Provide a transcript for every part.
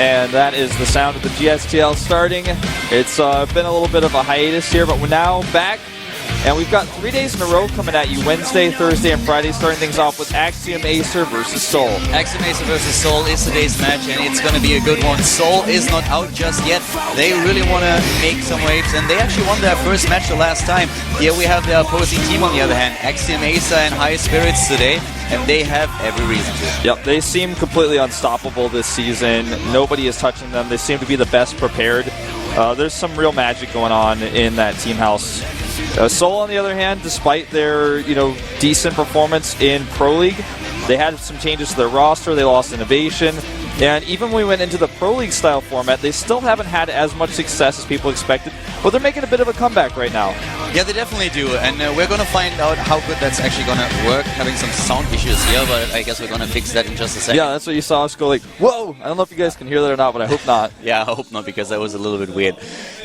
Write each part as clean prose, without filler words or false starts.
And that is the sound of the GSTL starting. It's been a little bit of a hiatus here, but we're now back. And we've got 3 days in a row coming at you Wednesday, Thursday, and Friday, starting things off with Axiom Acer versus Seoul. Axiom Acer versus Seoul is today's match, and it's going to be a good one. Seoul is not out just yet. They really want to make some waves, and they actually won their first match the last time. Here we have the opposing team on the other hand. Axiom Acer in high spirits today, and they have every reason to. Yep, they seem completely unstoppable this season. Nobody is touching them. They seem to be the best prepared. There's some real magic going on in that team house. Seoul, on the other hand, despite their decent performance in Pro League, they had some changes to their roster. They lost innovation. And even when we went into the Pro League style format, they still haven't had as much success as people expected. But they're making a bit of a comeback right now. Yeah, they definitely do. And we're going to find out how good that's actually going to work. Having some sound issues here, but I guess we're going to fix that in just a second. Yeah, that's what you saw us go like, whoa! I don't know if you guys can hear that or not, but I hope not. Yeah, I hope not, because that was a little bit weird.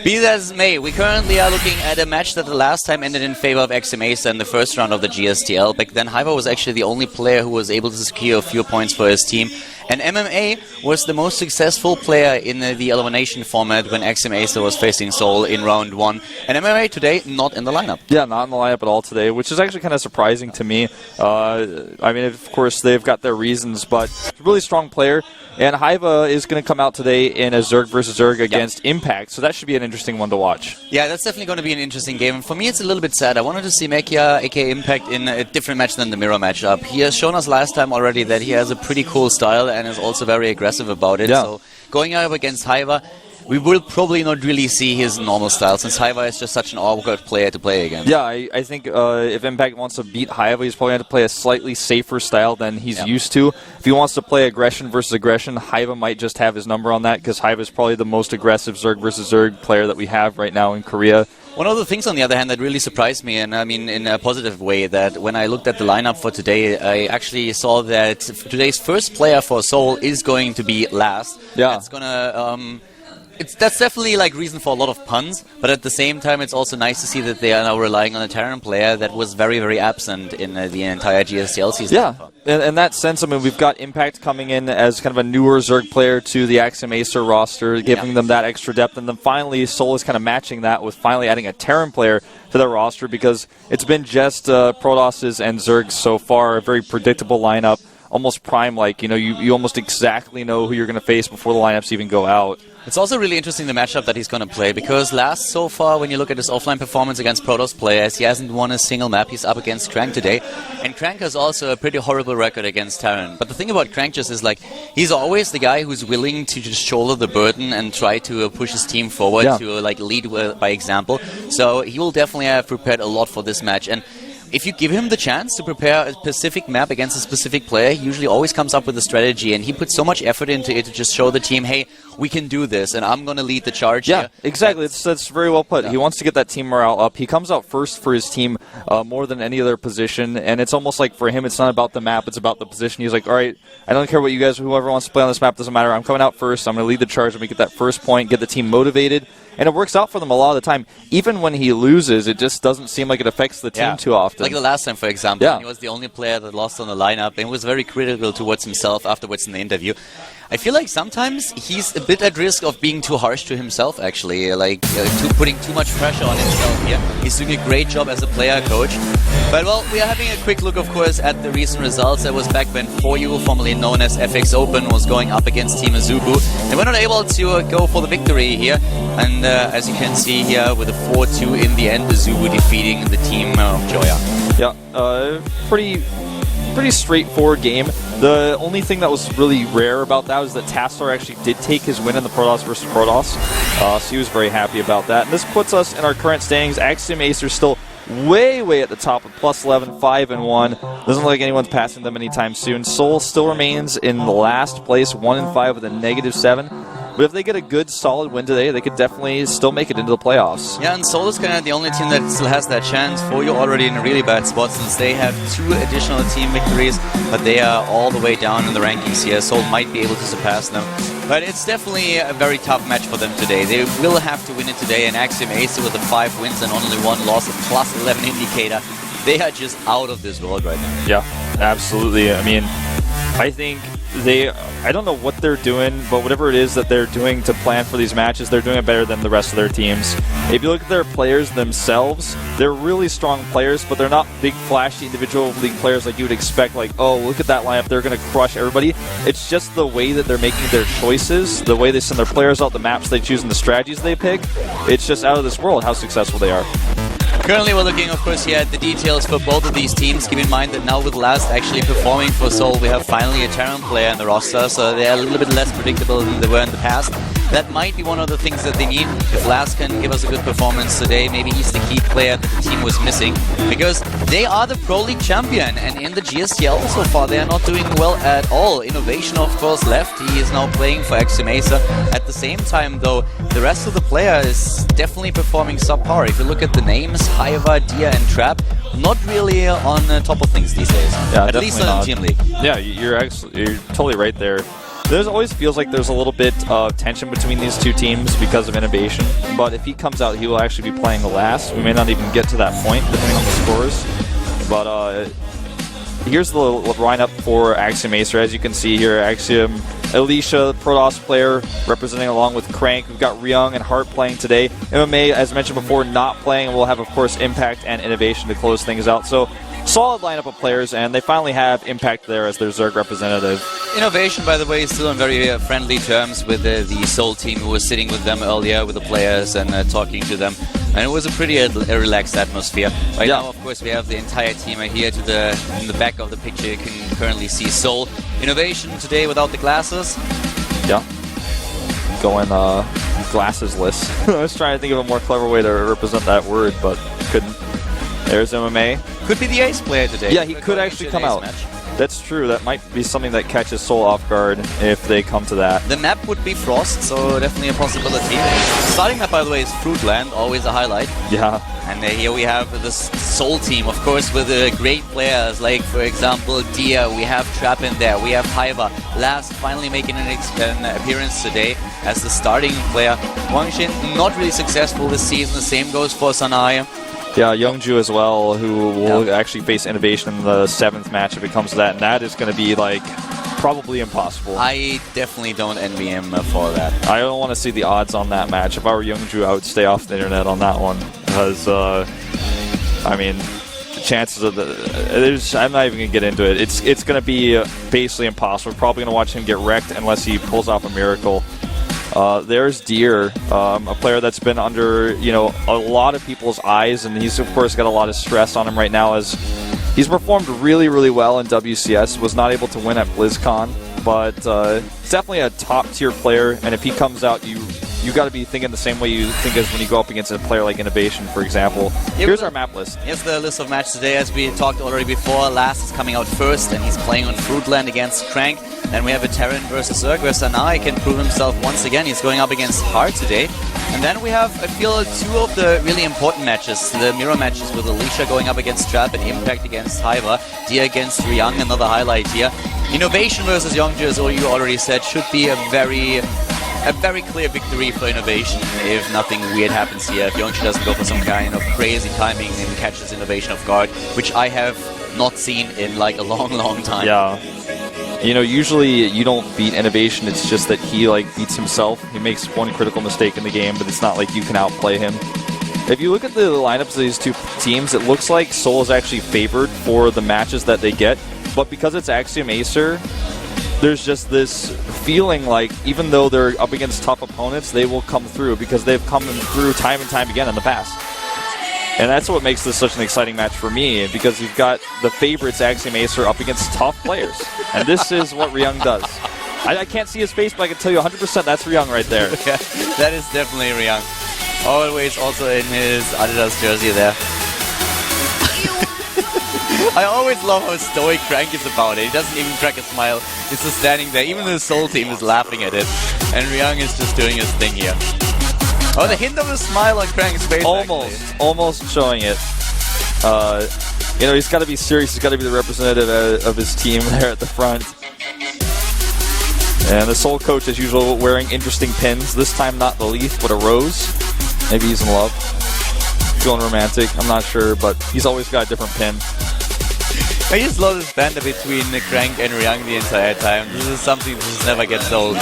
Be that as may, we currently are looking at a match that the last time ended in favor of Axiom Acer in the first round of the GSTL. Back then, Hyver was actually the only player who was able to secure a few points for his team. And MMA was the most successful player in the elimination format when Axiom Acer was facing Seoul in round 1. And MMA today not in the lineup. Yeah, not in the lineup at all today, which is actually kind of surprising to me. I mean, of course, they've got their reasons, but it's a really strong player. And Hyva is going to come out today in a Zerg versus Zerg against Impact, so that should be an interesting one to watch. Yeah, that's definitely going to be an interesting game. And for me, it's a little bit sad. I wanted to see Mekia, aka Impact, in a different match than the mirror matchup. He has shown us last time already that he has a pretty cool style and is also very aggressive about it. Yeah. So going up against Hyva, we will probably not really see his normal style, since Hyva is just such an awkward player to play against. Yeah, I think if Impact wants to beat Hyva, he's probably going to play a slightly safer style than he's used to. If he wants to play aggression versus aggression, Hyva might just have his number on that, because Hyva is probably the most aggressive Zerg versus Zerg player that we have right now in Korea. One of the things, on the other hand, that really surprised me, and I mean in a positive way, that when I looked at the lineup for today, I actually saw that today's first player for Seoul is going to be last. Yeah. That's going to... that's definitely like reason for a lot of puns, but at the same time it's also nice to see that they are now relying on a Terran player that was very, very absent in the entire GSTL season. Yeah, in that sense, I mean, we've got Impact coming in as kind of a newer Zerg player to the Axiom Acer roster, giving them that extra depth, and then finally Seoul is kind of matching that with finally adding a Terran player to their roster, because it's been just Protosses and Zergs so far, a very predictable lineup, almost Prime-like. You almost exactly know who you're going to face before the lineups even go out. It's also really interesting, the matchup that he's going to play, because last so far, when you look at his offline performance against Protoss players, he hasn't won a single map. He's up against Crank today, and Crank has also a pretty horrible record against Terran. But the thing about Crank just is, like, he's always the guy who's willing to just shoulder the burden and try to push his team forward to like lead by example. So he will definitely have prepared a lot for this match. And if you give him the chance to prepare a specific map against a specific player, he usually always comes up with a strategy, and he puts so much effort into it to just show the team, hey, we can do this, and I'm going to lead the charge here. Exactly. That's very well put. Yeah. He wants to get that team morale up. He comes out first for his team more than any other position, and it's almost like for him, it's not about the map, it's about the position. He's like, all right, I don't care what you guys, whoever wants to play on this map, doesn't matter. I'm coming out first. I'm going to lead the charge. I'm going to get that first point, get the team motivated. And it works out for them a lot of the time. Even when he loses, it just doesn't seem like it affects the team too often. Like the last time, for example, when he was the only player that lost on the lineup and was very critical towards himself afterwards in the interview. I feel like sometimes he's a bit at risk of being too harsh to himself, actually, like putting too much pressure on himself here. He's doing a great job as a player coach. But, well, we are having a quick look, of course, at the recent results. That was back when 4U, formerly known as FXOpen, was going up against Team AZUBU. They were not able to go for the victory here. And as you can see here, with a 4-2 in the end, AZUBU defeating the team of Joya. Yeah, pretty straightforward game. The only thing that was really rare about that was that Tastar actually did take his win in the Protoss versus Protoss, so he was very happy about that. And this puts us in our current standings. Axiom Acer still way at the top with plus 11, 5-1. Doesn't look like anyone's passing them anytime soon. Seoul still remains in the last place, 1-5 with a -7. But if they get a good, solid win today, they could definitely still make it into the playoffs. Yeah, and Seoul is kind of the only team that still has that chance. 4U already in a really bad spot, since they have 2 additional team victories, but they are all the way down in the rankings here. Seoul might be able to surpass them. But it's definitely a very tough match for them today. They will have to win it today, and Axiom Acer with the 5 wins and only 1 loss, a plus 11 indicator. They are just out of this world right now. Yeah, absolutely. I mean, I think I don't know what they're doing, but whatever it is that they're doing to plan for these matches, they're doing it better than the rest of their teams. If you look at their players themselves, they're really strong players, but they're not big, flashy individual league players like you would expect, like, oh, look at that lineup, they're going to crush everybody. It's just the way that they're making their choices, the way they send their players out, the maps they choose, and the strategies they pick. It's just out of this world how successful they are. Currently, we're looking, of course, here at the details for both of these teams. Keep in mind that now with Last actually performing for Seoul, we have finally a Terran player in the roster, so they're a little bit less predictable than they were in the past. That might be one of the things that they need. If Last can give us a good performance today, maybe he's the key player that the team was missing, because they are the Pro League champion, and in the GSTL so far, they are not doing well at all. Innovation, of course, left. He is now playing for Mesa. At the same time, though, the rest of the player is definitely performing subpar. If you look at the names, Haiva, Dia, and Trap, not really on top of things these days. Yeah, at least not in Team League. Yeah, you're totally right there. There's always feels like there's a little bit of tension between these two teams because of innovation, but if he comes out, he will actually be playing the last. We may not even get to that point, depending on the scores. But here's the lineup for Axiom Acer. As you can see here, Axiom, Alicia, Protoss player, representing along with Crank. We've got Ryung and Hart playing today. MMA, as mentioned before, not playing, and we'll have, of course, Impact and Innovation to close things out. So, solid lineup of players, and they finally have Impact there as their Zerg representative. Innovation, by the way, is still on very friendly terms with the Seoul team, who was sitting with them earlier with the players and talking to them. And it was a pretty relaxed atmosphere. Right now, of course, we have the entire team here in the back of the picture. You can currently see Seoul. Innovation today without the glasses. Yeah. Going glassesless. I was trying to think of a more clever way to represent that word, but couldn't. There's MMA. Could be the ace player today. Yeah, he could actually come out. Match. That's true. That might be something that catches Seoul off guard if they come to that. The map would be Frost, so definitely a possibility. Starting map, by the way, is Fruitland, always a highlight. Yeah. And here we have this Seoul team, of course, with great players like, for example, Dia. We have Trap in there. We have Haiva. Last finally making an appearance today as the starting player. Wangshin, not really successful this season. The same goes for Sanai. Yeah, Youngju as well, who will actually face Innovation in the 7th match if it comes to that, and that is going to be, like, probably impossible. I definitely don't envy him for that. I don't want to see the odds on that match. If I were Youngju, I would stay off the internet on that one, because, I mean, the chances of I'm not even going to get into it. It's going to be basically impossible. We're probably going to watch him get wrecked unless he pulls off a miracle. There's Deer, a player that's been under, a lot of people's eyes, and he's, of course, got a lot of stress on him right now as he's performed really, really well in WCS, was not able to win at BlizzCon, but definitely a top-tier player, and if he comes out, you got to be thinking the same way you think as when you go up against a player like Innovation, for example. Here's our map list. Here's the list of matches today. As we talked already before, Last is coming out first, and he's playing on Fruitland against Crank. Then we have a Terran versus Zerg, where Sanai can prove himself once again. He's going up against Hart today. And then we have, I feel, two of the really important matches. The mirror matches with Alicia going up against Trap and Impact against Haiva. Dia against Ryung, another highlight here. Innovation versus Youngju, as you already said, should be a very clear victory for Innovation if nothing weird happens here. If Youngju doesn't go for some kind of crazy timing and catches Innovation off guard, which I have not seen in like a long time. Yeah. Usually you don't beat Innovation, it's just that he beats himself. He makes one critical mistake in the game, but it's not like you can outplay him. If you look at the lineups of these two teams, it looks like Seoul is actually favored for the matches that they get, but because it's Axiom Acer, there's just this feeling like even though they're up against tough opponents, they will come through because they've come through time and time again in the past. And that's what makes this such an exciting match for me, because you've got the favorites, Axiom Acer, up against tough players. And this is what Ryung does. I can't see his face, but I can tell you 100% that's Ryung right there. Yeah, that is definitely Ryung. Always also in his Adidas jersey there. I always love how stoic Crank is about it. He doesn't even crack a smile. He's just standing there. Even the Seoul team is laughing at it. And Ryung is just doing his thing here. Oh, the hint of a smile on Crank's face. Almost showing it. He's got to be serious. He's got to be the representative of his team there at the front. And the Seoul coach, as usual, wearing interesting pins. This time not the leaf, but a rose. Maybe he's in love. Feeling romantic. I'm not sure, but he's always got a different pin. I just love this banter between Crank and Ryung the entire time. This is something that just never gets old.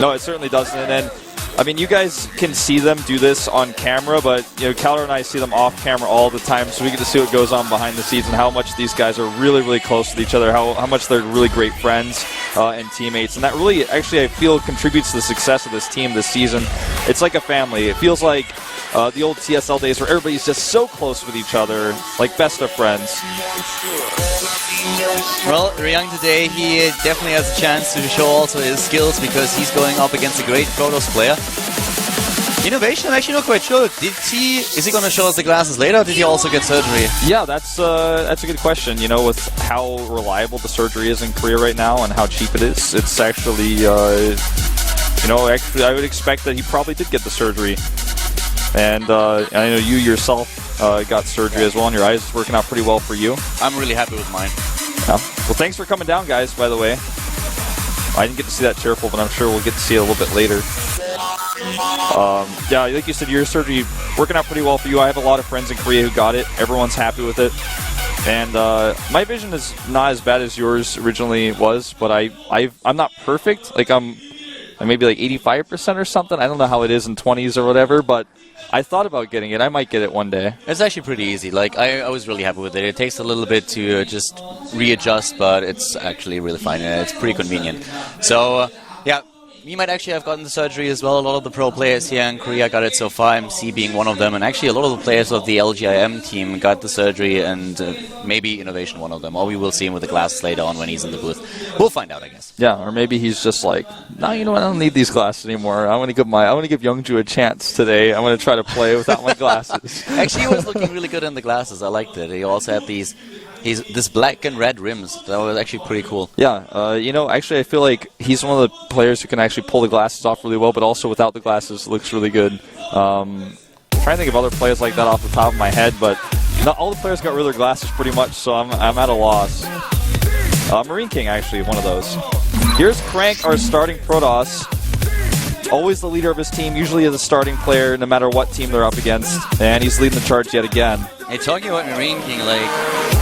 No, it certainly doesn't. And then, I mean, you guys can see them do this on camera, but Callor and I see them off camera all the time, so we get to see what goes on behind the scenes and how much these guys are really, really close with each other, how much they're really great friends and teammates, and that really, actually, I feel contributes to the success of this team this season. It's like a family. It feels like the old TSL days where everybody's just so close with each other, like best of friends. Well, Ryung today, he definitely has a chance to show also his skills because he's going up against a great Protoss player. Innovation, I'm actually not quite sure. Is he going to show us the glasses later, or did he also get surgery? Yeah, that's a good question. With how reliable the surgery is in Korea right now and how cheap it is, it's actually, actually, I would expect that he probably did get the surgery. And I know you yourself got surgery as well, and your eyes is working out pretty well for you. I'm really happy with mine. Yeah. Well, thanks for coming down, guys, by the way. I didn't get to see that cheerful, but I'm sure we'll get to see it a little bit later. Yeah, like you said, your surgery working out pretty well for you. I have a lot of friends in Korea who got it. Everyone's happy with it. And my vision is not as bad as yours originally was, but I'm not perfect. Like I'm maybe like 85% or something. I don't know how it is in 20s or whatever, but I thought about getting it. I might get it one day. It's actually pretty easy. Like I was really happy with it. It takes a little bit to just readjust, but it's actually really fine. It's pretty convenient. So yeah, we might actually have gotten the surgery as well. A lot of the pro players here in Korea got it so far, MC being one of them, and actually a lot of the players of the LGIM team got the surgery, and maybe Innovation one of them, or we will see him with the glasses later on when he's in the booth. We'll find out, I guess. Yeah, or maybe he's just like, no, you know what, I don't need these glasses anymore. I want to give Youngju a chance today. I want to try to play without my glasses. Actually, he was looking really good in the glasses. I liked it. He also had this black and red rims. That was actually pretty cool. Yeah, actually I feel like he's one of the players who can actually pull the glasses off really well, but also without the glasses looks really good. I'm trying to think of other players like that off the top of my head, but not all the players got rid of their glasses pretty much, so I'm at a loss. Marine King actually, one of those. Here's Crank, our starting Protoss. Always the leader of his team, usually as a starting player no matter what team they're up against, and he's leading the charge yet again. Hey, talking about Marine King,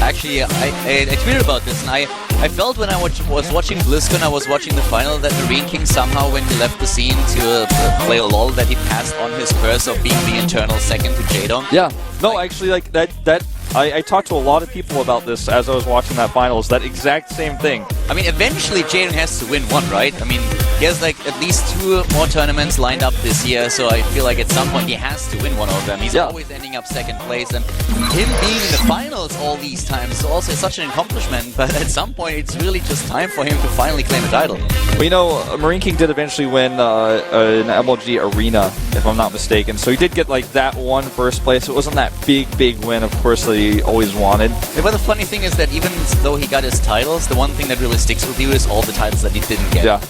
actually, I tweeted about this, and I felt when I was watching BlizzCon, I was watching the final, that Marine King somehow, when he left the scene to play a LoL, that he passed on his curse of being the internal second to Jadong. Yeah, no, actually, like that. I talked to a lot of people about this as I was watching that finals, that exact same thing. I mean, eventually Jadong has to win one, right? I mean, he has like at least 2 more tournaments lined up this year, so I feel like at some point he has to win one of them. He's always ending up second place, and him being in the finals all these times is also such an accomplishment, but at some point it's really just time for him to finally claim a title. Well, Marine King did eventually win an MLG Arena, if I'm not mistaken, so he did get like that one first place. It wasn't that big win, of course, that he always wanted. Yeah, but the funny thing is that even though he got his titles, the one thing that really sticks with you is all the titles that he didn't get. Yeah.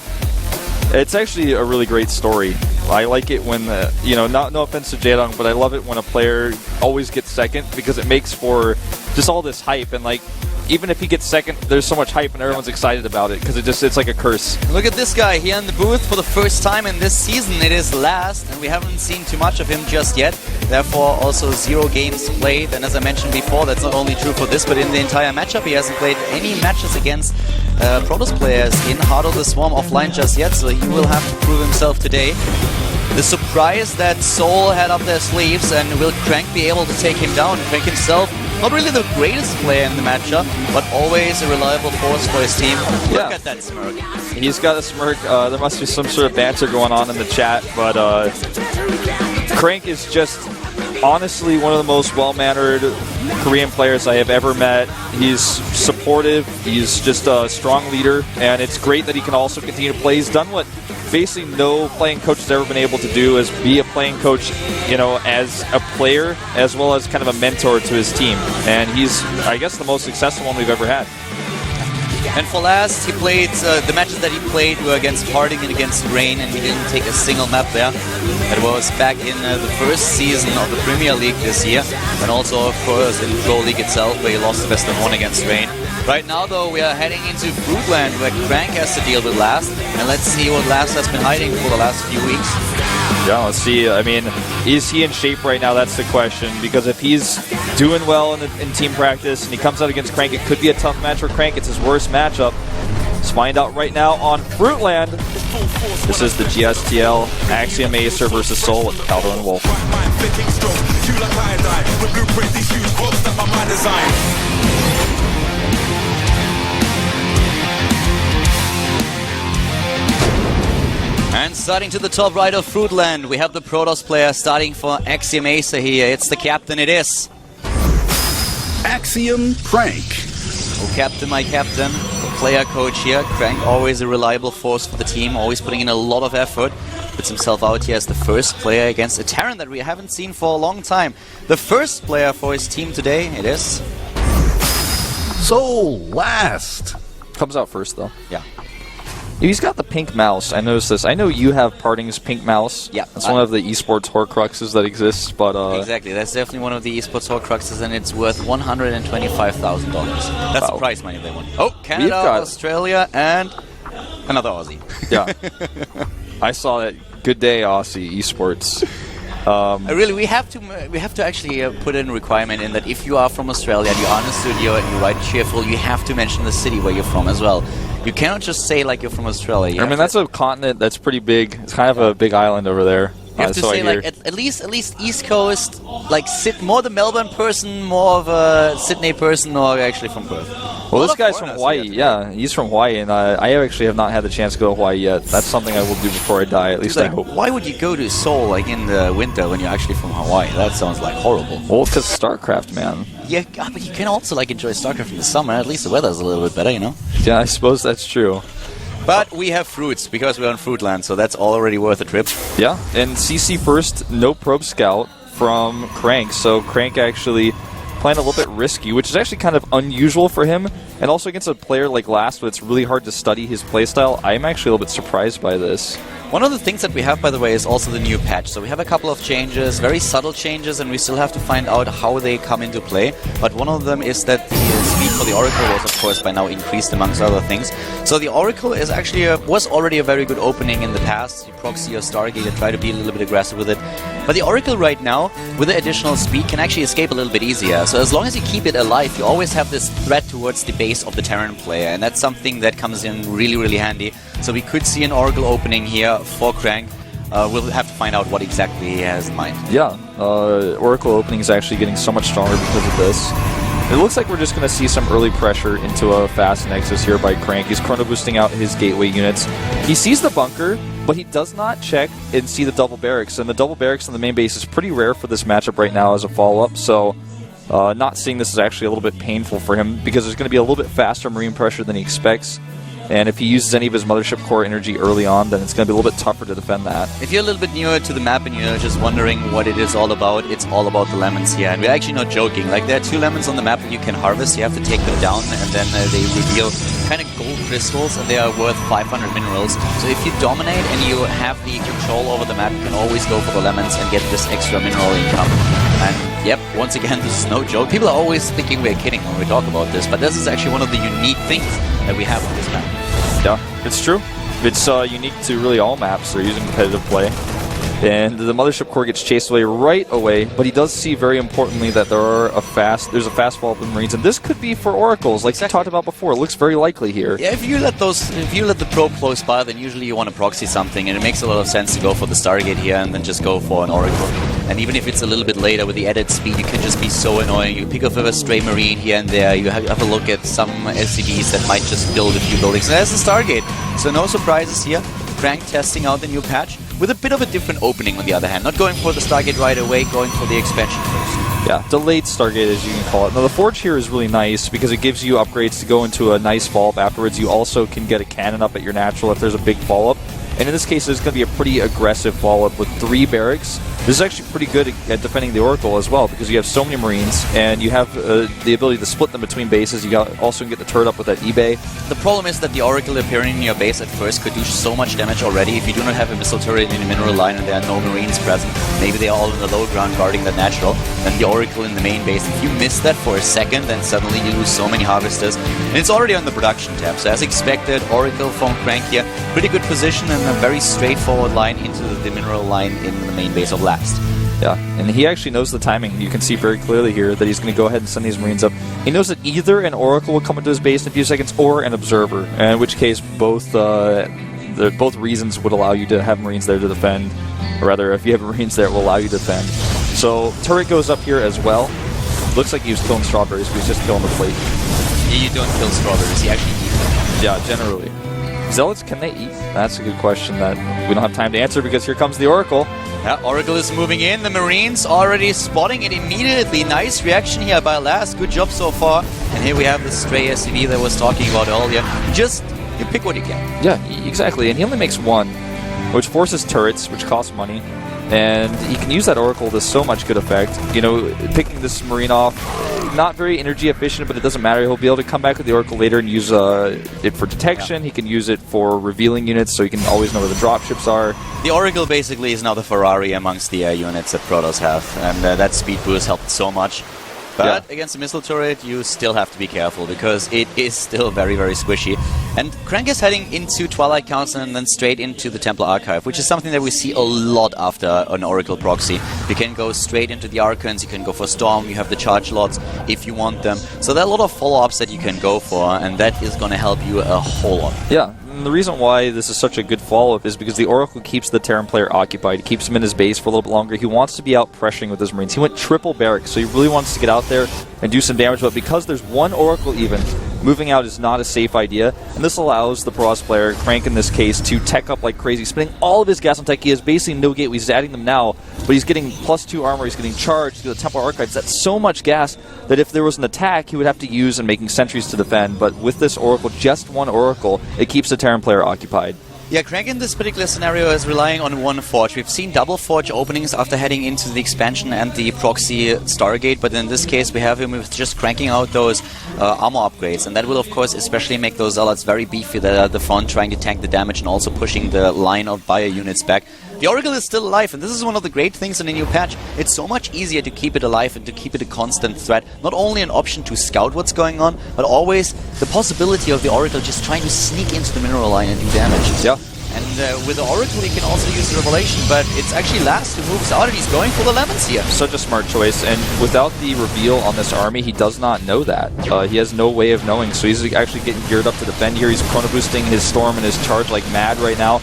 It's actually a really great story. I like it when, no offense to Jadong, but I love it when a player always gets second, because it makes for just all this hype, and like, even if he gets second, there's so much hype and everyone's excited about it, because it's like a curse. Look at this guy here in the booth for the first time in this season. It is last, and we haven't seen too much of him just yet. Therefore, also 0 games played. And as I mentioned before, that's not only true for this, but in the entire matchup, he hasn't played any matches against Protoss players in Heart of the Swarm offline just yet, so he will have to prove himself today. The surprise that Seoul had up their sleeves, and will Crank be able to take him down? Crank himself, not really the greatest player in the matchup, but always a reliable force for his team. Look at that smirk. He's got a smirk. There must be some sort of banter going on in the chat, but Crank is just honestly one of the most well-mannered Korean players I have ever met. He's supportive, he's just a strong leader, and it's great that he can also continue to play. He's done what basically no playing coach has ever been able to do, is be a playing coach, as a player, as well as kind of a mentor to his team. And he's, I guess, the most successful one we've ever had. And for last, he played, the matches that he played were against Harding and against Rain, and he didn't take a single map there. It was back in the first season of the Premier League this year, and also, of course, in Pro League itself, where he lost the best of 1 against Rain. Right now, though, we are heading into Fruitland, where Crank has to deal with Last, and let's see what Last has been hiding for the last few weeks. Yeah, let's see. I mean, is he in shape right now? That's the question. Because if he's doing well in team practice, and he comes out against Crank. It could be a tough match for Crank. It's his worst matchup. Let's find out right now on Fruitland. This is the GSTL Axiom Acer versus Soul with Caldo and Wolf. And starting to the top right of Fruitland, we have the Protoss player starting for Axiom Acer here. It's the captain, it is. Axiom Crank. Oh, captain, my captain. Player coach here. Crank, always a reliable force for the team, always putting in a lot of effort. Puts himself out here as the first player against a Terran that we haven't seen for a long time. The first player for his team today, it is. Soul last. Comes out first, though. Yeah. He's got the pink mouse. I noticed this. I know you have Parting's pink mouse. Yeah. That's one of the esports horcruxes that exists, but... exactly. That's definitely one of the esports horcruxes, and it's worth $125,000. That's the prize money they want. Oh, Canada, Australia, and another Aussie. Yeah. I saw that. Good day, Aussie esports. Really, we have to actually put in a requirement in that if you are from Australia and you are in the studio and you write cheerful, you have to mention the city where you're from as well. You cannot just say like you're from Australia. I mean, that's a continent that's pretty big. It's kind of a big island over there. You have to say like at least East Coast, like more the Melbourne person, more of a Sydney person, or actually from Perth. Well, this guy's from Hawaii. Yeah, he's from Hawaii, and I actually have not had the chance to go to Hawaii yet. That's something I will do before I die. At least I hope. Why would you go to Seoul like in the winter when you're actually from Hawaii? That sounds like horrible. Well, it's because StarCraft, man. Yeah, but you can also like enjoy StarCraft in the summer. At least the weather's a little bit better, you know. Yeah, I suppose that's true. But we have fruits because we're on Fruitland, so that's already worth a trip. Yeah, and CC first, no probe scout from Crank. So Crank actually playing a little bit risky, which is actually kind of unusual for him. And also against a player like Last, it's really hard to study his playstyle. I'm actually a little bit surprised by this. One of the things that we have, by the way, is also the new patch. So we have a couple of changes, very subtle changes, and we still have to find out how they come into play. But one of them is that the speed for the Oracle was, of course, by now increased amongst other things. So the Oracle is actually was already a very good opening in the past. You proxy your Stargate and try to be a little bit aggressive with it. But the Oracle right now, with the additional speed, can actually escape a little bit easier. So as long as you keep it alive, you always have this threat towards the base of the Terran player, and that's something that comes in really, really handy. So we could see an Oracle opening here for Crank. We'll have to find out what exactly he has in mind. Yeah, Oracle opening is actually getting so much stronger because of this. It looks like we're just going to see some early pressure into a fast Nexus here by Crank. He's chrono boosting out his gateway units. He sees the bunker, but he does not check and see the double barracks. And the double barracks in the main base is pretty rare for this matchup right now as a follow-up. So not seeing this is actually a little bit painful for him because there's going to be a little bit faster marine pressure than he expects. And if he uses any of his Mothership Core energy early on, then it's going to be a little bit tougher to defend that. If you're a little bit newer to the map and you're just wondering what it is all about, it's all about the lemons here. And we're actually not joking. Like, there are 2 lemons on the map that you can harvest. You have to take them down, and then they reveal kind of gold crystals, and they are worth 500 minerals. So if you dominate and you have the control over the map, you can always go for the lemons and get this extra mineral income. And yep, once again, this is no joke. People are always thinking we're kidding when we talk about this, but this is actually one of the unique things that we have on this map. Yeah, it's true. It's unique to really all maps that are using competitive play. And the Mothership Core gets chased away right away, but he does see very importantly that there's a fast follow-up in Marines, and this could be for Oracles, like you talked about before. It looks very likely here. Yeah, if you let the probe close by, then usually you want to proxy something, and it makes a lot of sense to go for the Stargate here and then just go for an Oracle. And even if it's a little bit later with the added speed, you can just be so annoying. You pick up a stray Marine here and there, you have a look at some SCVs that might just build a few buildings. And there's the Stargate. So no surprises here. Crank testing out the new patch with a bit of a different opening on the other hand. Not going for the Stargate right away, going for the expansion first. Yeah, delayed Stargate as you can call it. Now the Forge here is really nice because it gives you upgrades to go into a nice follow-up afterwards. You also can get a cannon up at your natural if there's a big follow-up. And in this case, there's going to be a pretty aggressive follow-up with 3 barracks. This is actually pretty good at defending the Oracle as well because you have so many Marines and you have the ability to split them between bases. You also can get the turret up with that eBay. The problem is that the Oracle appearing in your base at first could do so much damage already. If you do not have a missile turret in a mineral line and there are no Marines present, maybe they are all in the low ground guarding that natural, then the Oracle in the main base, if you miss that for a second, then suddenly you lose so many harvesters. And it's already on the production tab, so as expected, Oracle from Crank here, pretty good position and a very straightforward line into the mineral line in the main base of Last. Yeah, and he actually knows the timing. You can see very clearly here that he's going to go ahead and send these Marines up. He knows that either an Oracle will come into his base in a few seconds or an Observer, in which case both reasons would allow you to have Marines there to defend. Or rather, if you have Marines there, it will allow you to defend. So, turret goes up here as well. Looks like he was killing strawberries, but he's just killing the plate. You don't kill strawberries, you actually eat them. Yeah, generally. Zealots, can they eat? That's a good question that we don't have time to answer because here comes the Oracle. Yeah, Oracle is moving in. The Marines already spotting it immediately. Nice reaction here by Last. Good job so far. And here we have the stray SCV that I was talking about earlier. You pick what you can. Yeah, exactly. And he only makes one, which forces turrets, which costs money. And he can use that Oracle to so much good effect. You know, picking this Marine off, not very energy efficient, but it doesn't matter. He'll be able to come back with the Oracle later and use it for detection. Yeah. He can use it for revealing units, so he can always know where the dropships are. The Oracle basically is now the Ferrari amongst the air units that Protoss have, and that speed boost helped so much. But against the missile turret, you still have to be careful, because it is still very, very squishy. And Crank is heading into Twilight Council and then straight into the Templar Archive, which is something that we see a lot after an Oracle proxy. You can go straight into the Archons, you can go for Storm, you have the charge lots if you want them. So there are a lot of follow-ups that you can go for, and that is going to help you a whole lot. Yeah. And the reason why this is such a good follow-up is because the Oracle keeps the Terran player occupied, keeps him in his base for a little bit longer. He wants to be out pressuring with his Marines. He went triple barracks, so he really wants to get out there and do some damage, but because there's one Oracle even, moving out is not a safe idea, and this allows the Protoss player, Crank in this case, to tech up like crazy, spending all of his gas on tech. He has basically no gateways. He's adding them now, but he's getting +2 armor, he's getting charged through the Templar Archives. That's so much gas that if there was an attack, he would have to use and making sentries to defend, but with this Oracle, just one Oracle, it keeps the Terran player occupied. Yeah, Crank in this particular scenario is relying on one forge. We've seen double forge openings after heading into the expansion and the proxy Stargate, but in this case we have him with just cranking out those armor upgrades, and that will of course especially make those Zealots very beefy that are at the front trying to tank the damage and also pushing the line of bio units back. The Oracle is still alive, and this is one of the great things in the new patch. It's so much easier to keep it alive and to keep it a constant threat. Not only an option to scout what's going on, but always the possibility of the Oracle just trying to sneak into the mineral line and do damage. Yeah. And with the Oracle, he can also use the Revelation, but it's actually Last who moves out, and he's going for the lemons here. Such a smart choice, and without the reveal on this army, he does not know that. He has no way of knowing, so he's actually getting geared up to defend here. He's chrono boosting his Storm and his Charge like mad right now.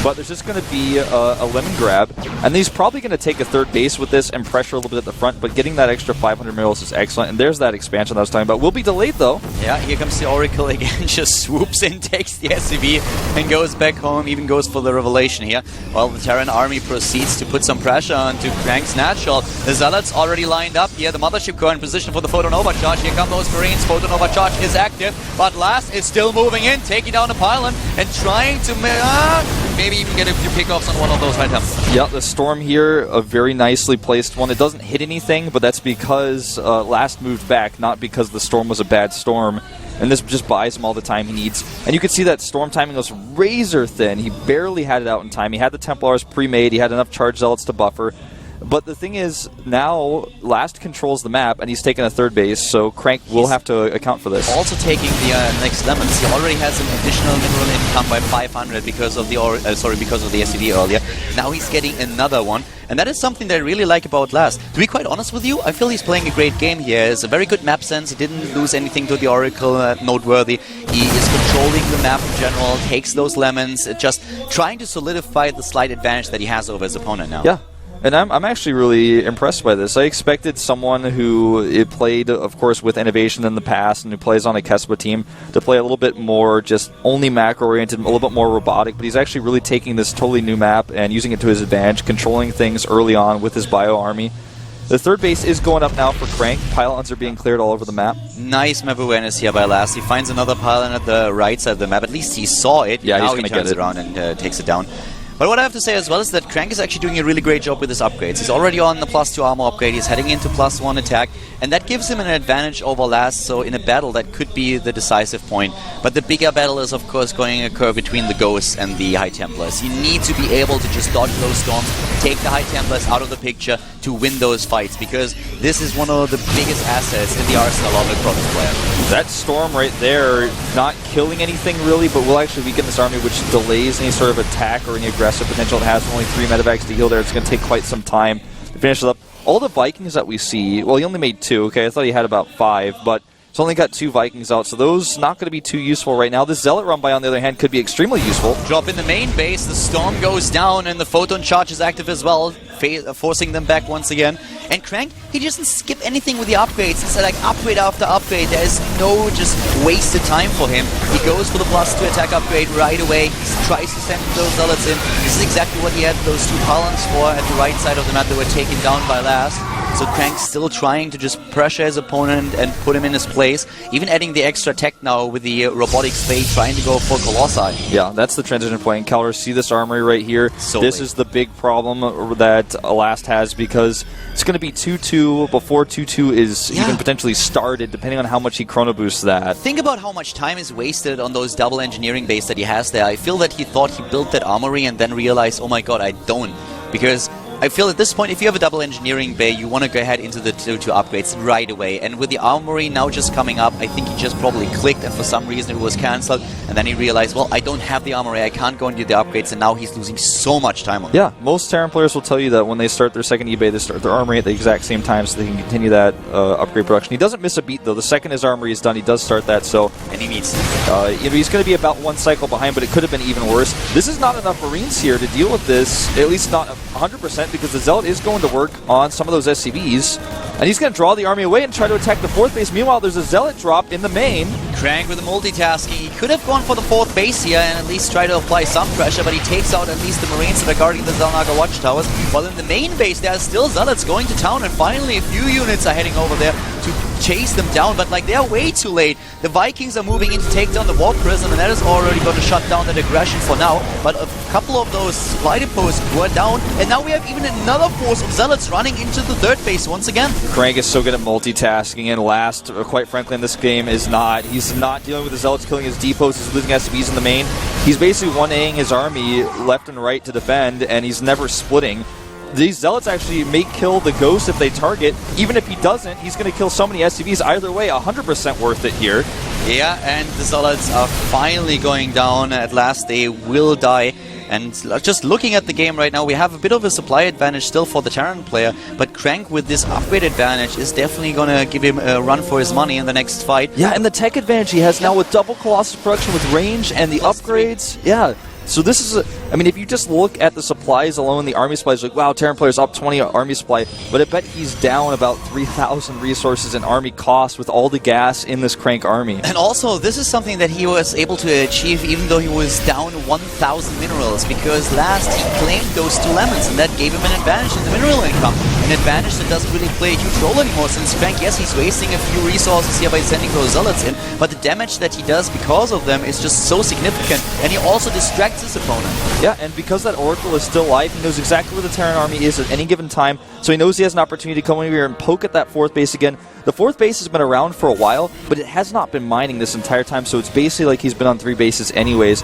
But there's just going to be a lemon grab, and he's probably going to take a third base with this and pressure a little bit at the front, but getting that extra 500 minerals is excellent, and there's that expansion that I was talking about. Will be delayed, though. Yeah, here comes the Oracle again, just swoops in, takes the SCV, and goes back home, even goes for the Revelation here, while the Terran army proceeds to put some pressure onto Crank's Natural. The Zealots already lined up here, the Mothership Core in position for the Photon Overcharge. Here come those Marines, Photon Overcharge is active, but Last is still moving in, taking down the pylon, and trying to maybe even get a few pickoffs on one of those items. Yeah, the Storm here, a very nicely placed one. It doesn't hit anything, but that's because Last moved back, not because the Storm was a bad Storm. And this just buys him all the time he needs. And you can see that Storm timing was razor thin. He barely had it out in time. He had the Templars pre-made. He had enough Charge Zealots to buffer. But the thing is, now Last controls the map, and he's taken a third base, so Crank will have to account for this. Also taking the next lemons. He already has an additional mineral income by 500 because of the because of the SCV earlier. Now he's getting another one, and that is something that I really like about Last. To be quite honest with you, I feel he's playing a great game here. He has a very good map sense. He didn't lose anything to the Oracle noteworthy. He is controlling the map in general, takes those lemons, just trying to solidify the slight advantage that he has over his opponent now. Yeah. And I'm actually really impressed by this. I expected someone who played, of course, with innovation in the past and who plays on a Kespa team to play a little bit more just only macro-oriented, a little bit more robotic, but he's actually really taking this totally new map and using it to his advantage, controlling things early on with his bio army. The third base is going up now for Crank. Pylons are being cleared all over the map. Nice map awareness here by Last. He finds another pylon at the right side of the map. At least he saw it. Yeah, now he's going to turns get it around and takes it down. But what I have to say as well is that Crank is actually doing a really great job with his upgrades. He's already on the +2 armor upgrade, he's heading into +1 attack, and that gives him an advantage over Last, so in a battle that could be the decisive point. But the bigger battle is of course going to occur between the Ghosts and the High Templars. You need to be able to just dodge those storms, take the High Templars out of the picture to win those fights, because this is one of the biggest assets in the arsenal of a Protoss player. That Storm right there, not killing anything really, but will actually weaken this army, which delays any sort of attack or any aggressive potential it has. Only 3 medevacs to heal there. It's going to take quite some time. finishes up. All the Vikings that we see, well, he only made 2, okay? I thought he had about 5, but he's only got 2 Vikings out, so those not going to be too useful right now. This Zealot run by, on the other hand, could be extremely useful. Drop in the main base, the Storm goes down, and the Photon Charge is active as well, forcing them back once again. And Crank, he doesn't skip anything with the upgrades. It's like upgrade after upgrade. There is no just wasted time for him. He goes for the +2 attack upgrade right away. He tries to send those Zealots in. This is exactly what he had those 2 Pylons for at the right side of the map that were taken down by last. So Crank's still trying to just pressure his opponent and put him in his place. Even adding the extra tech now with the robotic spade, trying to go for Colossi. Yeah, that's the transition point. And Calor, see this armory right here? So this late. is the big problem that Last has, because it's going to be 2-2 before 2-2 is even potentially started, depending on how much he chrono boosts that. Think about how much time is wasted on those double engineering base that he has there. I feel that he thought he built that armory and then realized, oh my god, I don't. Because I feel at this point, if you have a double engineering bay, you want to go ahead into the 2 upgrades right away. And with the armory now just coming up, I think he just probably clicked and for some reason it was cancelled. And then he realized, well, I don't have the armory, I can't go into the upgrades, and now he's losing so much time on it. Yeah, most Terran players will tell you that when they start their second eBay, they start their armory at the exact same time so they can continue that upgrade production. He doesn't miss a beat, though. The second his armory is done, he does start that, so... And he meets he's going to be about 1 cycle behind, but it could have been even worse. This is not enough Marines here to deal with this, at least not 100%, because the Zealot is going to work on some of those SCVs, and he's going to draw the army away and try to attack the 4th base. Meanwhile, there's a Zealot drop in the main. Crank with the multitasking. He could have gone for the 4th base here and at least try to apply some pressure, but he takes out at least the Marines that are guarding the Zalnaga watchtowers. While in the main base, there are still Zealots going to town, and finally a few units are heading over there to chase them down, but like they're way too late. The Vikings are moving in to take down the Warp Prism, and that is already going to shut down that aggression for now. But a couple of those supply depots were down, and now we have even another force of Zealots running into the 3rd base once again. Crank is so good at multitasking, and Last, quite frankly, in this game is not. He's not dealing with the Zealots killing his depots, he's losing SCVs in the main. He's basically 1Aing his army left and right to defend, and he's never splitting. These Zealots actually may kill the Ghost if they target. Even if he doesn't, he's going to kill so many SCVs. Either way, 100% worth it here. Yeah, and the Zealots are finally going down. At last, they will die. And just looking at the game right now, we have a bit of a supply advantage still for the Terran player, but Crank with this upgrade advantage is definitely going to give him a run for his money in the next fight. Yeah, and the tech advantage he has now with double Colossus production with range and the upgrades. Yeah. So this is, I mean, if you just look at the supplies alone, the army supplies, like, wow, Terran player's up 20 army supply, but I bet he's down about 3,000 resources in army cost with all the gas in this Crank army. And also, this is something that he was able to achieve even though he was down 1,000 minerals, because last he claimed those 2 lemons, and that gave him an advantage in the mineral income. An advantage that doesn't really play a huge role anymore, since Crank, yes, he's wasting a few resources here by sending those Zealots in, but the damage that he does because of them is just so significant, and he also distracts his opponent. Yeah, and because that Oracle is still alive, he knows exactly where the Terran army is at any given time, so he knows he has an opportunity to come over here and poke at that 4th base again. The 4th base has been around for a while, but it has not been mining this entire time, so it's basically like he's been on 3 bases anyways.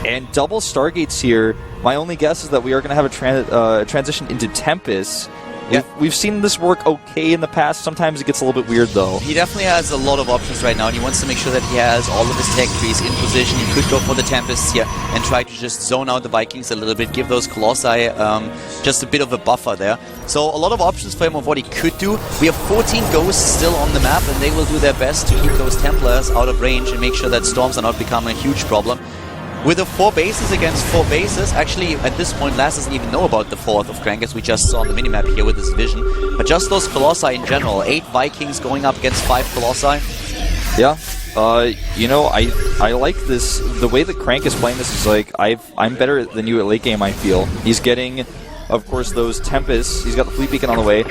And double Stargates here, my only guess is that we are going to have a transition into Tempest. Yeah. We've seen this work okay in the past. Sometimes it gets a little bit weird, though. He definitely has a lot of options right now, and he wants to make sure that he has all of his tech trees in position. He could go for the Tempests here and try to just zone out the Vikings a little bit, give those Colossi just a bit of a buffer there. So a lot of options for him of what he could do. We have 14 Ghosts still on the map, and they will do their best to keep those Templars out of range and make sure that Storms are not becoming a huge problem. With the 4 bases against 4 bases, actually at this point Last doesn't even know about the 4th of Crank, as we just saw on the minimap here with his vision. But just those Colossi in general, 8 Vikings going up against 5 Colossi. Yeah, you know, I like this. The way that Crank is playing this is like, I'm better than you at late game, I feel. He's getting, of course, those Tempests. He's got the Fleet Beacon on the way.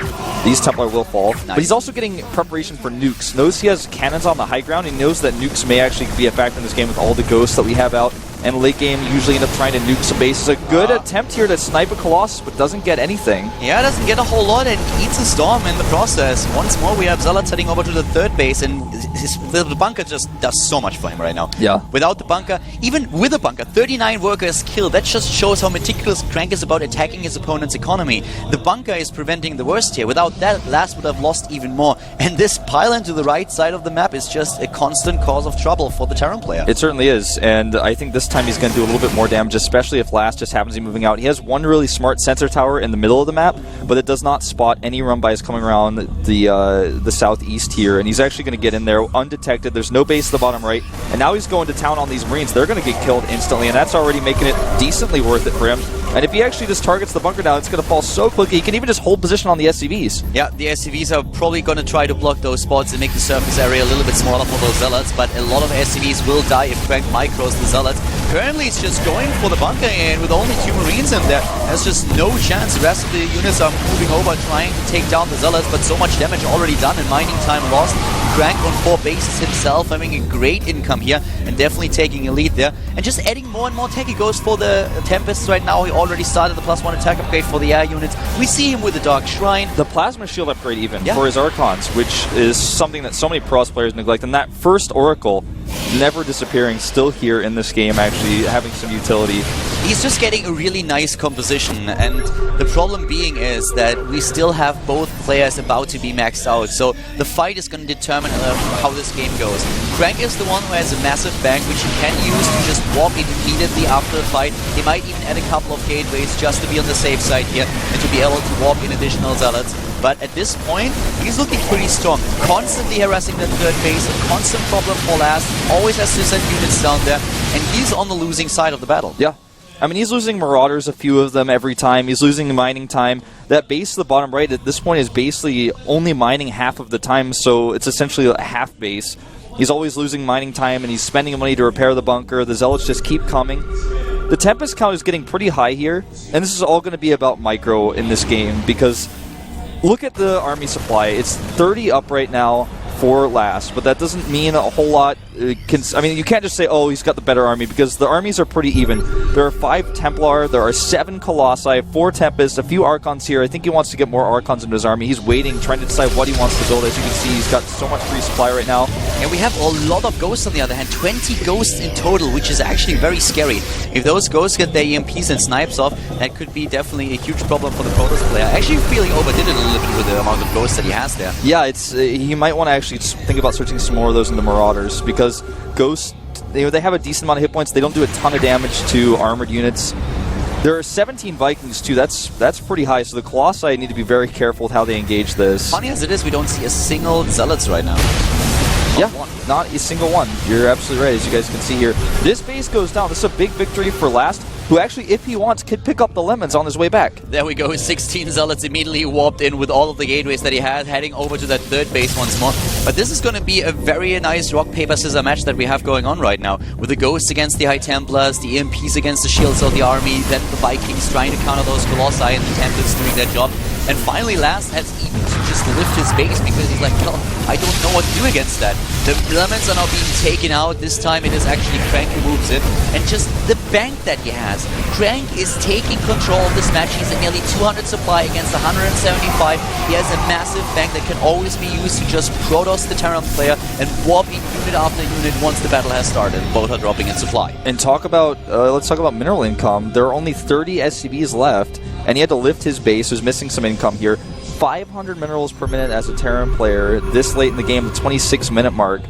These Templar will fall. Nice. But he's also getting preparation for nukes. Knows he has cannons on the high ground. He knows that nukes may actually be a factor in this game with all the Ghosts that we have out. And late game, usually end up trying to nuke some bases. A good attempt here to snipe a Colossus, but doesn't get anything. Yeah, doesn't get a whole lot and eats a Storm in the process. Once more, we have Zealots heading over to the 3rd base, and the bunker just does so much for him right now. Yeah. Without the bunker, even with the bunker, 39 workers killed. That just shows how meticulous Crank is about attacking his opponent's economy. The bunker is preventing the worst here. Without that, Last would have lost even more. And this pylon to the right side of the map is just a constant cause of trouble for the Terran player. It certainly is, and I think this time he's going to do a little bit more damage, especially if Last just happens to be moving out. He has one really smart sensor tower in the middle of the map, but it does not spot any run-bys coming around the southeast here, and he's actually going to get in there undetected. There's no base at the bottom right, and now he's going to town on these Marines. They're going to get killed instantly, and that's already making it decently worth it for him. And if he actually just targets the bunker down, it's going to fall so quickly. He can even just hold position on the SCVs. Yeah, the SCVs are probably going to try to block those spots and make the surface area a little bit smaller for those Zealots, but a lot of SCVs will die if Crank micros the Zealots. Currently, it's just going for the bunker, and with only 2 Marines in there, there's just no chance. The rest of the units are moving over, trying to take down the Zealots, but so much damage already done and mining time lost. Crank on 4 bases himself, having a great income here, and definitely taking a lead there. And just adding more and more tech. He goes for the Tempests right now. He already started the +1 attack upgrade for the air units. We see him with the Dark Shrine. The Plasma Shield upgrade even for his Archons, which is something that so many Pros players neglect. And that first Oracle, never disappearing, still here in this game, actually having some utility. He's just getting a really nice composition, and the problem being is that we still have both players about to be maxed out, so the fight is going to determine how this game goes. Crank is the one who has a massive bank, which he can use to just warp immediately after the fight. He might even add a couple of gateways just to be on the safe side here, and to be able to warp in additional Zealots. But at this point, he's looking pretty strong. Constantly harassing that third base, a constant problem for Last. Always has to send units down there, and he's on the losing side of the battle. Yeah. I mean, he's losing Marauders, a few of them every time. He's losing mining time. That base at the bottom right at this point is basically only mining half of the time, so it's essentially a half base. He's always losing mining time, and he's spending money to repair the bunker. The Zealots just keep coming. The Tempest count is getting pretty high here, and this is all going to be about micro in this game, because look at the army supply. It's 30 up right now for Last, but that doesn't mean a whole lot. I mean, you can't just say, oh, he's got the better army, because the armies are pretty even. There are 5 Templar, there are 7 Colossi, 4 Tempests, a few Archons here. I think he wants to get more Archons into his army. He's waiting, trying to decide what he wants to build. As you can see, he's got so much free supply right now. And we have a lot of Ghosts on the other hand, 20 Ghosts in total, which is actually very scary. If those Ghosts get their EMPs and snipes off, that could be definitely a huge problem for the Protoss player. I actually feel he overdid it a little bit with the amount of Ghosts that he has there. Yeah, it's he might want to actually think about switching some more of those into Marauders, because Ghosts, they have a decent amount of hit points. They don't do a ton of damage to armored units. There are 17 Vikings too. That's pretty high. So the Colossi need to be very careful with how they engage this. Funny as it is, we don't see a single Zealots right now. Not a single one. You're absolutely right, as you guys can see here. This base goes down. This is a big victory for Last, who actually, if he wants, could pick up the lemons on his way back. There we go. 16 Zealots immediately warped in with all of the gateways that he had, heading over to that third base once more. But this is going to be a very nice rock, paper, scissors match that we have going on right now, with the Ghosts against the High Templars, the EMPs against the Shields of the army, then the Vikings trying to counter those Colossi, and the Tempests doing their job. And finally, Last has even to just lift his base, because he's like, well, I don't know what to do against that. The lemons are now being taken out. This time it is actually Crank who moves it. And just the bank that he has. Crank is taking control of this match. He's at nearly 200 supply against 175. He has a massive bank that can always be used to just Protoss the Terran player and warp in unit after unit once the battle has started. Both are dropping in supply. And talk about, let's talk about mineral income. There are only 30 SCVs left, and he had to lift his base. There's missing some income here. 500 minerals per minute as a Terran player this late in the game, the 26-minute mark.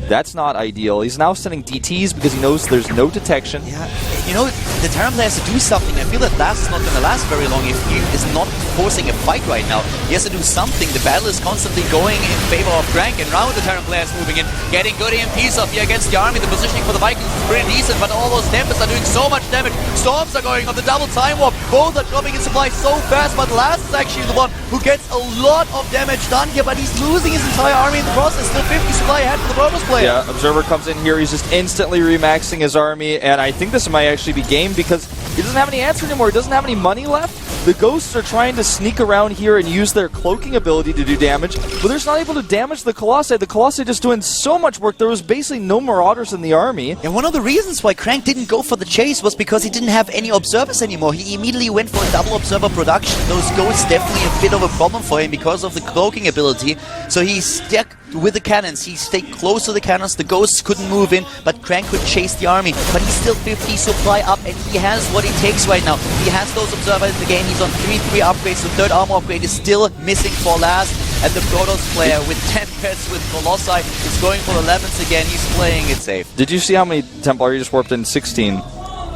That's not ideal. He's now sending DTs because he knows there's no detection. Yeah, you know, the Terran player has to do something. I feel that Last is not going to last very long if he is not forcing a fight right now. He has to do something. The battle is constantly going in favor of Crank, and Round, the Terran player, is moving in, getting good EMPs off here against the army. The positioning for the Vikings is pretty decent, but all those Tempests are doing so much damage. Storms are going on the double time warp. Both are dropping in supply so fast, but Last is actually the one who gets a lot of damage done here, but he's losing his entire army in the process. Still 50 supply ahead for the Protoss player. Yeah, Observer comes in here. He's just instantly remaxing his army, and I think this might actually be game, because he doesn't have any answer anymore. He doesn't have any money left. The Ghosts are trying to sneak around here and use their cloaking ability to do damage, but they're just not able to damage the Colossi. The Colossi just doing so much work. There was basically no Marauders in the army. And one of the reasons why Crank didn't go for the chase was because he didn't have any Observers anymore. He immediately went for a double Observer production. Those Ghosts definitely a bit of a problem for him because of the cloaking ability. So he stuck with the cannons. He stayed close to the cannons. The Ghosts couldn't move in, but Crank could chase the army. But he's still 50 supply up, and he has what it takes right now. He has those Observers in the game. He's on 3 upgrades. The third armor upgrade is still missing for Last. and the Protoss player with Tempest, with Colossi, is going for 11s again. He's playing it safe. Did you see how many Templar you just warped in? 16. You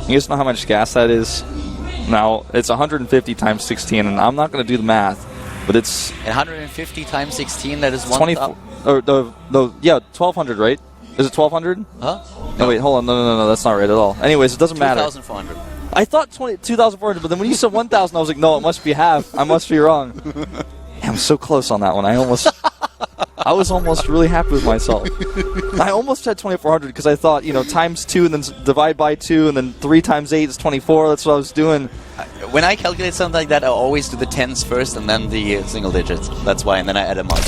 guys know how much gas that is? Now, it's 150 times 16, and I'm not going to do the math, but it's... 150 times 16, that is 24. Yeah, 1,200, right? Is it 1,200? Huh? No, wait, hold on. No, that's not right at all. Anyways, it doesn't matter. 2,400. I thought 2,400, but then when you said 1,000, I was like, no, it must be half. I must be wrong. I'm so close on that one. I was almost really happy with myself. I almost had 2,400 because I thought, times 2 and then divide by 2 and then 3 times 8 is 24. That's what I was doing. When I calculate something like that, I always do the tens first and then the single digits. That's why, and then I add them up.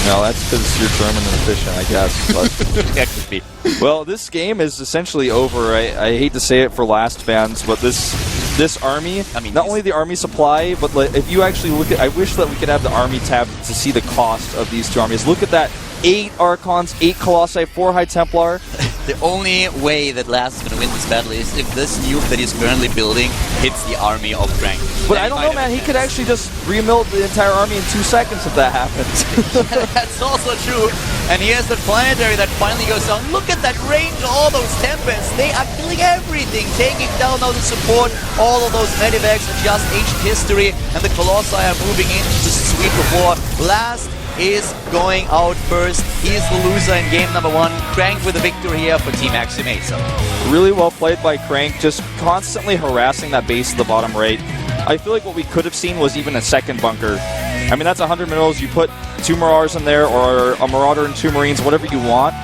No, that's because you're German and efficient, I guess. But That could be. Well, this game is essentially over. I hate to say it for Last fans, but this army, not only the army supply, but if you actually look at, I wish that we could have the army tab to see the cost of these two armies. Look at that. 8 Archons, 8 Colossi, 4 High Templar. The only way that Last is going to win this battle is if this nuke that he's currently building hits the army of Crank. But I don't know, man. He could actually just rebuild the entire army in 2 seconds if that happens. That's also true. And here's the planetary that finally goes down. Look at that range, all those Tempests. They are killing everything, taking down all the support, all of those Medivacs are just ancient history, and the Colossi are moving in to sweep before. Last is going out first. He's the loser in game number 1. Crank with a victory here for Team Aximesa. Really well played by Crank, just constantly harassing that base at the bottom right. I feel like what we could have seen was even a second bunker. I mean, that's 100 minerals. You put 2 Marauders in there, or a Marauder and 2 Marines, whatever you want.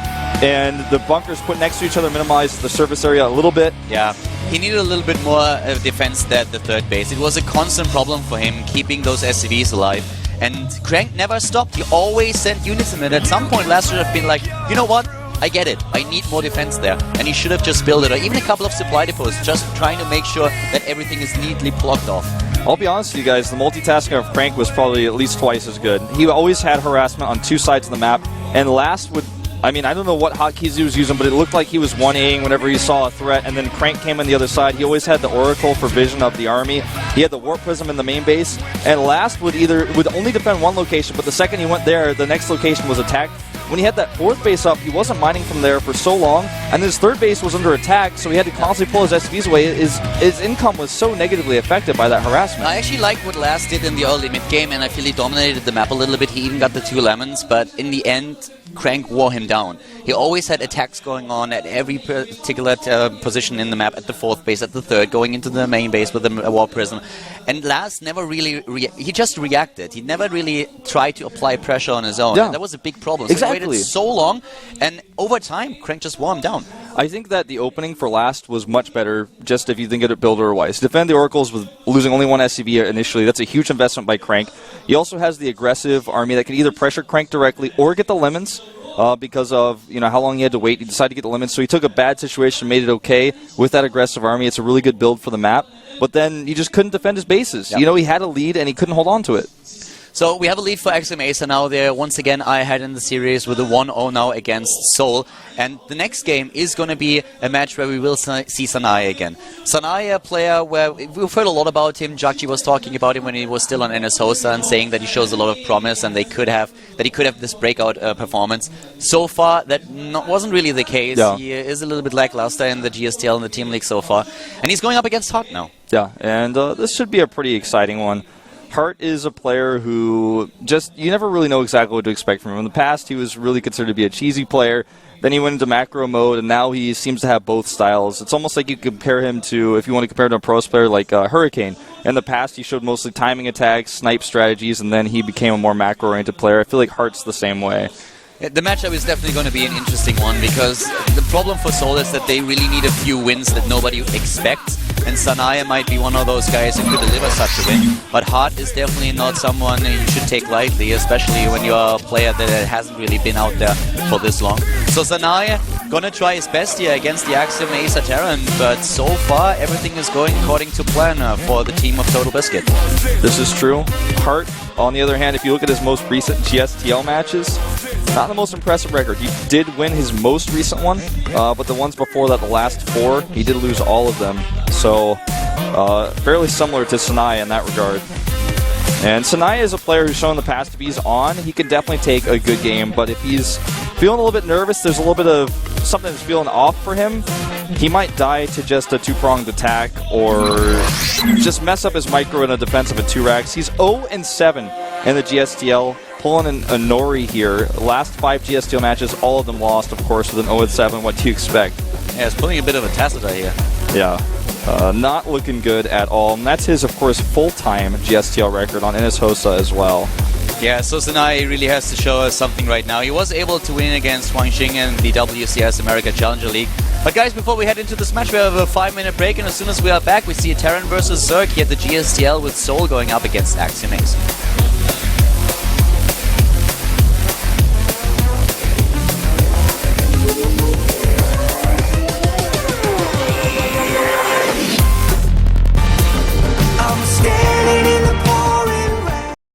And the bunkers put next to each other minimize the surface area a little bit. Yeah, he needed a little bit more defense than the third base. It was a constant problem for him keeping those SCVs alive. And Crank never stopped. He always sent units in it. At some point, Last should have been like, you know what? I get it. I need more defense there. And he should have just built it. Or even a couple of supply depots, just trying to make sure that everything is neatly blocked off. I'll be honest with you guys, the multitasking of Crank was probably at least twice as good. He always had harassment on 2 sides of the map. And Last would... I mean, I don't know what hotkeys he was using, but it looked like he was 1Aing whenever he saw a threat, and then Crank came on the other side. He always had the Oracle for vision of the army. He had the Warp Prism in the main base, and Last would only defend one location, but the second he went there, the next location was attacked. When he had that 4th base up, he wasn't mining from there for so long, and his 3rd base was under attack, so he had to constantly pull his SCVs away. His income was so negatively affected by that harassment. I actually like what Last did in the early mid-game, and I feel he dominated the map a little bit. He even got the 2 lemons, but in the end, Crank wore him down. He always had attacks going on at every particular position in the map, at the 4th base, at the 3rd, going into the main base with the Warp Prism. And Last never really... he just reacted. He never really tried to apply pressure on his own. Yeah. And that was a big problem. So exactly. He waited so long, and over time, Crank just wore him down. I think that the opening for Last was much better, just if you think of it builder-wise. Defend the Oracles with losing only 1 SCV initially. That's a huge investment by Crank. He also has the aggressive army that can either pressure Crank directly or get the lemons. Because of how long he had to wait. He decided to get the lemons, so he took a bad situation, made it okay with that aggressive army. It's a really good build for the map, but then he just couldn't defend his bases. Yep. He had a lead and he couldn't hold on to it. So we have a lead for Aximesa now. They're once again ahead in the series with a 1-0 now against Seoul. And the next game is going to be a match where we will see Sanaya again. Sanaya, a player where we've heard a lot about him. Jakji was talking about him when he was still on NS Hosta and saying that he shows a lot of promise and he could have this breakout performance. So far, that wasn't really the case. Yeah. He is a little bit lackluster in the GSTL and the Team League so far. And he's going up against HOT now. Yeah, and this should be a pretty exciting one. Hart is a player who you never really know exactly what to expect from him. In the past, he was really considered to be a cheesy player. Then he went into macro mode, and now he seems to have both styles. It's almost like you compare him to, if you want to compare him to a pros player like Hurricane. In the past, he showed mostly timing attacks, snipe strategies, and then he became a more macro-oriented player. I feel like Hart's the same way. The matchup is definitely going to be an interesting one because the problem for Seoul is that they really need a few wins that nobody expects, and Sanaya might be one of those guys who could deliver such a win. But Hart is definitely not someone you should take lightly, especially when you're a player that hasn't really been out there for this long. So Sanaya gonna try his best here against the Aximesa Terran, but so far everything is going according to plan for the team of Total Biscuit. This is true. Hart, on the other hand, if you look at his most recent GSTL matches, not the most impressive record. He did win his most recent one, but the ones before that, the last 4, he did lose all of them. So, fairly similar to Sanaya in that regard. And Sanaya is a player who's shown in the past if he's on, he can definitely take a good game. But if he's feeling a little bit nervous, there's a little bit of something that's feeling off for him, he might die to just a two-pronged attack or just mess up his micro in a defense of a 2-racks. He's 0-7 in the GSTL, pulling an Nori here. Last 5 GSTL matches, all of them lost, of course, with an 0-7. What do you expect? Yeah, it's pulling a bit of a Tacita here. Yeah. Not looking good at all. And that's his, of course, full-time GSTL record on Innis Hosa as well. Yeah, so Sanai really has to show us something right now. He was able to win against Wang Xing in the WCS America Challenger League. But guys, before we head into this match, we have a 5-minute break, and as soon as we are back, we see Terran versus Zerg here at the GSTL with Seoul going up against Axiom Ace.